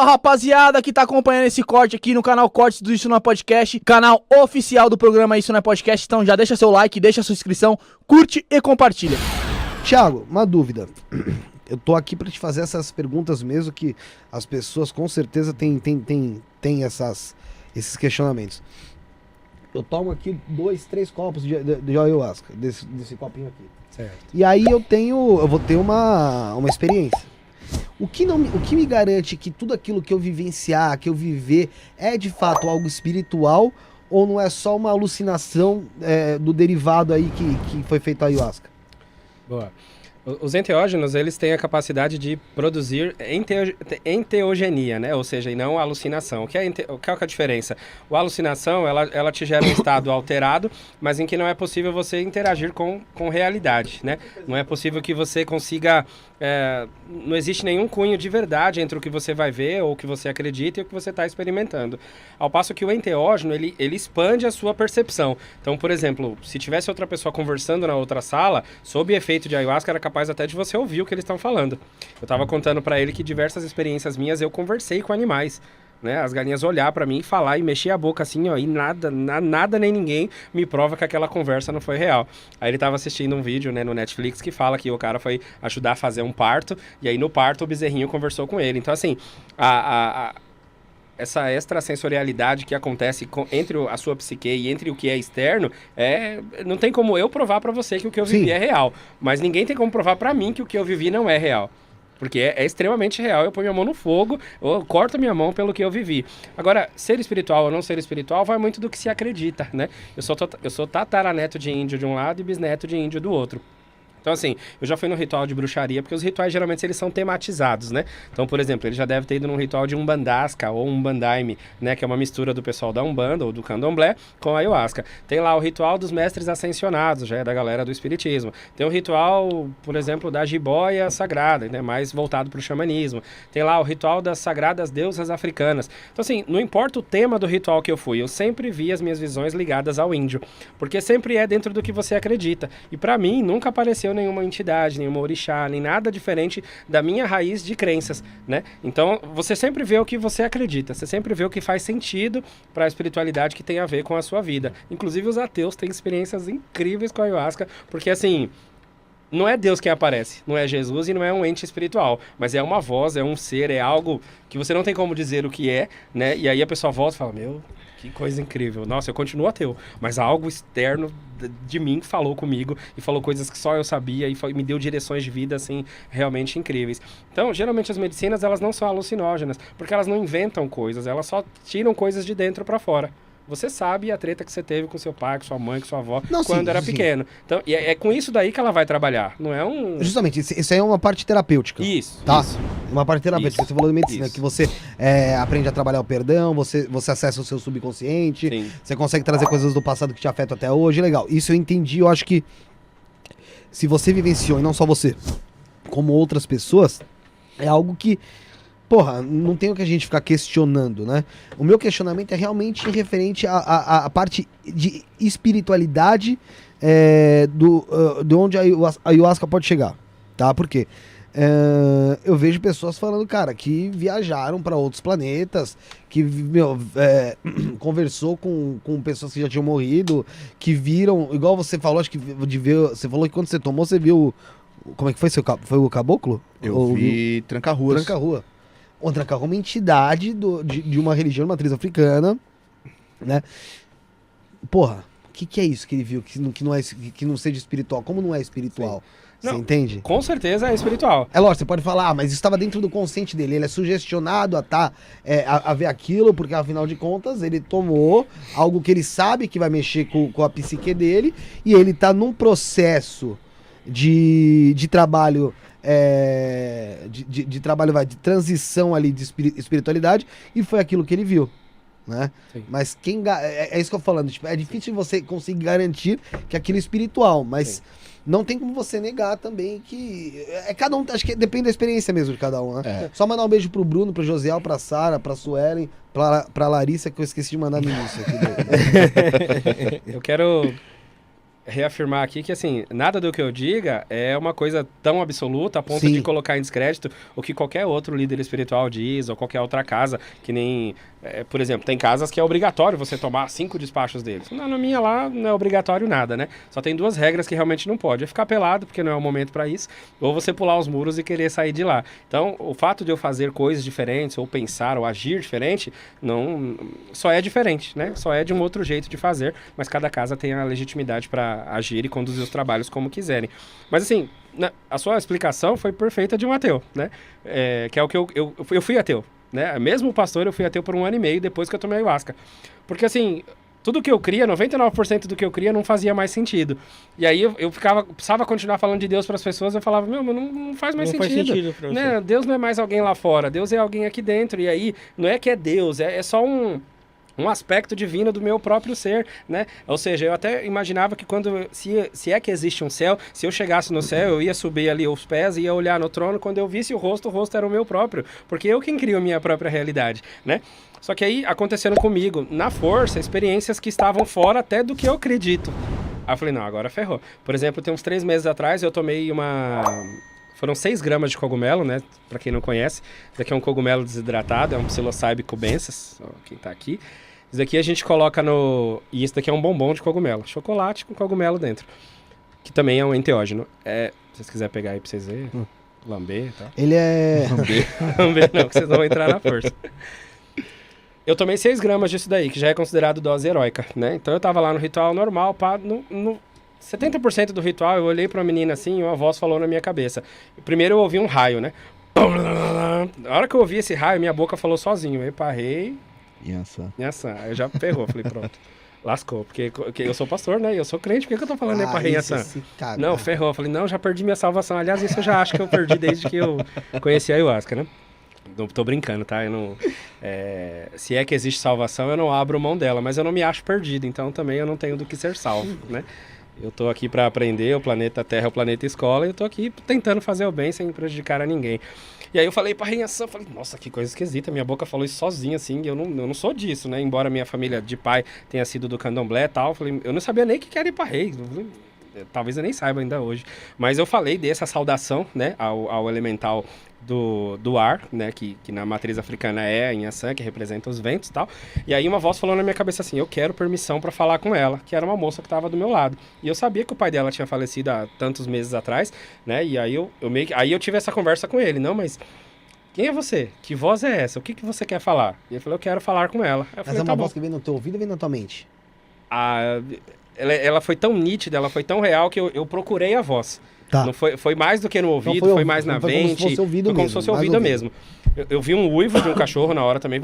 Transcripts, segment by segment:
Fala, rapaziada que tá acompanhando esse corte aqui no canal Cortes do Isso Não é Podcast, canal oficial do programa Isso Não é Podcast. Então já deixa seu like, deixa sua inscrição, curte e compartilha. Thiago, uma dúvida. Eu tô aqui pra te fazer essas perguntas mesmo, que as pessoas com certeza têm esses questionamentos. Eu tomo aqui 2, 3 copos de ayahuasca, desse copinho aqui. Certo. E aí eu vou ter uma experiência. O que me garante que tudo aquilo que eu vivenciar, que eu viver, é de fato algo espiritual, ou não é só uma alucinação do derivado aí que foi feito a ayahuasca? Boa. Os enteógenos, eles têm a capacidade de produzir enteogenia, né? Ou seja, e não alucinação. Qual que é a diferença? A alucinação, ela te gera um estado alterado, mas em que não é possível você interagir com realidade, né? Não é possível que você consiga... não existe nenhum cunho de verdade entre o que você vai ver ou o que você acredita e o que você está experimentando. Ao passo que o enteógeno, ele expande a sua percepção. Então, por exemplo, se tivesse outra pessoa conversando na outra sala, sob efeito de ayahuasca, era capaz até de você ouvir o que eles estão falando. Eu estava contando para ele que diversas experiências minhas eu conversei com animais. Né? As galinhas olhar para mim e falar e mexer a boca assim, ó, e nada nem ninguém me prova que aquela conversa não foi real. Aí ele estava assistindo um vídeo, né, no Netflix que fala que o cara foi ajudar a fazer um parto e aí no parto o bezerrinho conversou com ele. Então assim, essa extrasensorialidade que acontece entre a sua psique e entre o que é externo, não tem como eu provar para você que o que eu vivi é real, mas ninguém tem como provar para mim que o que eu vivi não é real. Porque é extremamente real, eu ponho minha mão no fogo, eu corto minha mão pelo que eu vivi. Agora, ser espiritual ou não ser espiritual vai muito do que se acredita, né? Eu sou tataraneto de índio de um lado e bisneto de índio do outro. Então, assim, eu já fui no ritual de bruxaria, porque os rituais, geralmente, eles são tematizados, né? Então, por exemplo, ele já deve ter ido num ritual de umbandasca ou umbandaime, né? Que é uma mistura do pessoal da Umbanda ou do Candomblé com a ayahuasca. Tem lá o ritual dos mestres ascensionados, já é da galera do espiritismo. Tem o ritual, por exemplo, da jiboia sagrada, né? Mais voltado para o xamanismo. Tem lá o ritual das sagradas deusas africanas. Então, assim, não importa o tema do ritual que eu fui, eu sempre vi as minhas visões ligadas ao índio. Porque sempre é dentro do que você acredita. E para mim, nunca apareceu nenhuma entidade, nenhuma orixá, nem nada diferente da minha raiz de crenças, né? Então, você sempre vê o que você acredita, você sempre vê o que faz sentido para a espiritualidade que tem a ver com a sua vida. Inclusive, os ateus têm experiências incríveis com a ayahuasca, porque, assim, não é Deus quem aparece, não é Jesus e não é um ente espiritual, mas é uma voz, é um ser, é algo que você não tem como dizer o que é, né? E aí a pessoa volta e fala, meu... Que coisa incrível. Nossa, eu continuo ateu, mas algo externo de mim falou comigo e falou coisas que só eu sabia e me deu direções de vida, assim, realmente incríveis. Então, geralmente as medicinas, elas não são alucinógenas, porque elas não inventam coisas, elas só tiram coisas de dentro para fora. Você sabe a treta que você teve com seu pai, com sua mãe, com sua avó, quando era pequeno. Então, e é com isso daí que ela vai trabalhar, não é um... Justamente, isso aí é uma parte terapêutica. Isso, tá? isso. Uma parte terapêutica. Isso, você falou de medicina, isso. que você aprende a trabalhar o perdão, você acessa o seu subconsciente, Sim. você consegue trazer coisas do passado que te afetam até hoje, legal. Isso eu entendi, eu acho que se você vivenciou, e não só você, como outras pessoas, é algo que... Porra, não tem o que a gente ficar questionando, né? O meu questionamento é realmente referente à parte de espiritualidade de onde a ayahuasca pode chegar, tá? Por quê? Eu vejo pessoas falando, cara, que viajaram para outros planetas, que, conversou com pessoas que já tinham morrido, que viram, igual você falou, acho que você falou que quando você tomou, você viu, como é que foi? Foi o caboclo? Eu vi Tranca-Ruas. Tranca-Rua. O Tranca-Rua é uma entidade de uma religião de matriz africana, né? Porra, o que é isso que ele viu que não seja espiritual? Como não é espiritual? Sim. Você entende? Com certeza é espiritual. É lógico, você pode falar, mas isso estava dentro do consciente dele. Ele é sugestionado a ver aquilo, porque afinal de contas ele tomou algo que ele sabe que vai mexer com a psique dele, e ele tá num processo de trabalho... de trabalho, de transição ali de espiritualidade, e foi aquilo que ele viu, né? Sim. Mas é isso que eu tô falando, tipo, é difícil você conseguir garantir que aquilo é espiritual, mas Sim. não tem como você negar também que cada um, acho que depende da experiência mesmo de cada um, né? Só mandar um beijo pro Bruno, pro Josiel, pra Sara, pra Suelen, pra Larissa, que eu esqueci de mandar no início aqui. Eu quero reafirmar aqui que, assim, nada do que eu diga é uma coisa tão absoluta a ponto Sim. de colocar em descrédito o que qualquer outro líder espiritual diz, ou qualquer outra casa, que nem, por exemplo, tem casas que é obrigatório você tomar 5 despachos deles. Na minha lá não é obrigatório nada, né? Só tem 2 regras que realmente não pode. É ficar pelado, porque não é o momento para isso, ou você pular os muros e querer sair de lá. Então, o fato de eu fazer coisas diferentes, ou pensar, ou agir diferente, não só é diferente, né? Só é de um outro jeito de fazer, mas cada casa tem a legitimidade para agir e conduzir os trabalhos como quiserem. Mas assim, a sua explicação foi perfeita de um ateu, né? Que é o que eu fui ateu, né? Mesmo pastor, eu fui ateu por 1 ano e meio depois que eu tomei ayahuasca. Porque assim, tudo que eu cria, 99% do que eu cria não fazia mais sentido. E aí eu precisava continuar falando de Deus para as pessoas, eu falava, meu, mas não faz mais sentido. Faz sentido pra você. Né? Deus não é mais alguém lá fora, Deus é alguém aqui dentro. E aí, não é que é Deus, é só um aspecto divino do meu próprio ser, né? Ou seja, eu até imaginava que se é que existe um céu, se eu chegasse no céu, eu ia subir ali os pés, ia olhar no trono, quando eu visse o rosto era o meu próprio, porque eu quem crio a minha própria realidade, né? Só que aí aconteceram comigo, na força, experiências que estavam fora até do que eu acredito. Aí eu falei, não, agora ferrou. Por exemplo, tem uns 3 meses atrás, eu tomei Foram 6 gramas de cogumelo, né? Pra quem não conhece. Isso daqui é um cogumelo desidratado, é um psilocybe cubensis, ó, quem tá aqui. Isso daqui a gente coloca no... E isso daqui é um bombom de cogumelo. Chocolate com cogumelo dentro. Que também é um enteógeno. Se vocês quiserem pegar aí pra vocês verem. Lamber e tal. Ele é... Lamber não, que vocês vão entrar na força. Eu tomei 6 gramas disso daí, que já é considerado dose heróica, né? Então eu tava lá no ritual normal, pá, no 70% do ritual eu olhei pra menina assim e uma voz falou na minha cabeça. Primeiro eu ouvi um raio, né? Na hora que eu ouvi esse raio, minha boca falou sozinho. Eu parei... Inhaçã. Aí eu já ferrou, falei, pronto. Lascou, porque eu sou pastor, né? Eu sou crente, por que eu tô falando pra Inhaçã? Não, ferrou. Eu falei, não, já perdi minha salvação. Aliás, isso eu já acho que eu perdi desde que eu conheci a ayahuasca, né? Não tô brincando, tá? Eu não, se é que existe salvação, eu não abro mão dela, mas eu não me acho perdido, então também eu não tenho do que ser salvo, né? Eu tô aqui para aprender, o planeta Terra é o planeta escola, e eu tô aqui tentando fazer o bem sem prejudicar a ninguém. E aí eu falei pra Inhaçã, falei, nossa, que coisa esquisita, minha boca falou isso sozinha, assim, eu não sou disso, né? Embora minha família de pai tenha sido do candomblé e tal, eu não sabia nem o que era Iparrei, talvez eu nem saiba ainda hoje. Mas eu falei dessa saudação, né, ao elemental do ar, né, que na matriz africana é a Inhaçã, que representa os ventos e tal. E aí uma voz falou na minha cabeça assim, eu quero permissão para falar com ela, que era uma moça que estava do meu lado. E eu sabia que o pai dela tinha falecido há tantos meses atrás, né, e aí eu tive essa conversa com ele, não, mas... Quem é você? Que voz é essa? O que você quer falar? E ele falou, eu quero falar com ela. Eu falei, Mas é uma voz que vem no teu ouvido ou vem na tua mente? Ela foi tão nítida, ela foi tão real que eu procurei a voz. Tá. Não foi mais do que no ouvido, foi mais na mente. Como se fosse ouvido foi como mesmo, se fosse mais ouvido ouvido. mesmo. Eu vi um uivo de um cachorro na hora também.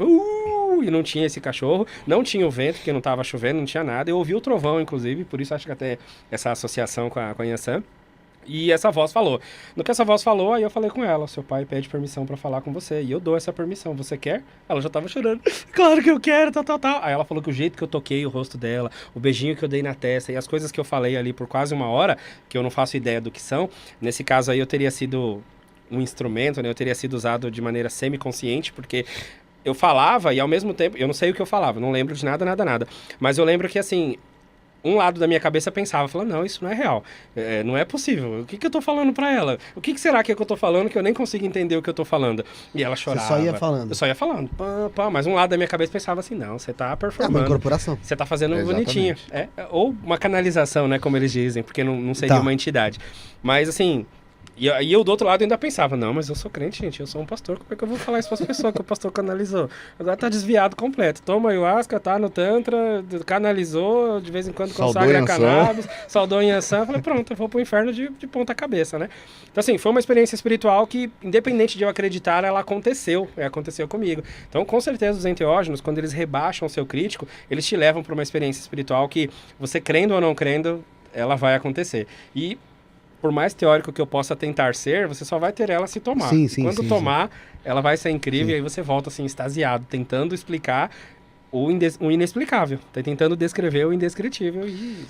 E não tinha esse cachorro. Não tinha o vento, porque não estava chovendo, não tinha nada. Eu ouvi o trovão, inclusive, por isso acho que até essa associação com a Inhaçã. E essa voz falou. No que essa voz falou, aí eu falei com ela, seu pai pede permissão pra falar com você. E eu dou essa permissão. Você quer? Ela já tava chorando. Claro que eu quero, tal. Aí ela falou que o jeito que eu toquei o rosto dela, o beijinho que eu dei na testa e as coisas que eu falei ali por quase 1 hora, que eu não faço ideia do que são, nesse caso aí eu teria sido um instrumento, né? Eu teria sido usado de maneira semi-consciente, porque eu falava e ao mesmo tempo, eu não sei o que eu falava, não lembro de nada. Mas eu lembro que assim... Um lado da minha cabeça pensava, falando, não, isso não é real, não é possível, o que eu tô falando pra ela? O que será que eu tô falando que eu nem consigo entender o que eu tô falando? E ela chorava. Você só ia falando. Eu só ia falando, mas um lado da minha cabeça pensava assim, não, você tá É uma performando. incorporação. Você tá fazendo Exatamente. bonitinho. Ou uma canalização, né, como eles dizem, porque não seria Tá. uma entidade. Mas assim... E aí eu do outro lado ainda pensava, não, mas eu sou crente, gente, eu sou um pastor, como é que eu vou falar isso para as pessoas que o pastor canalizou? Agora tá desviado completo, toma ayahuasca, tá no tantra, canalizou, de vez em quando Saudou consagra Inhaçã. cannabis, saudou Inhaçã, falei, pronto, eu vou pro inferno de ponta cabeça, né? Então assim, foi uma experiência espiritual que, independente de eu acreditar, ela aconteceu comigo. Então com certeza os enteógenos, quando eles rebaixam o seu crítico, eles te levam para uma experiência espiritual que, você crendo ou não crendo, ela vai acontecer. E por mais teórico que eu possa tentar ser, você só vai ter ela se tomar. Sim, Quando sim. tomar, ela vai ser incrível e aí você volta assim, extasiado, tentando explicar o inexplicável. Tá tentando descrever o indescritível e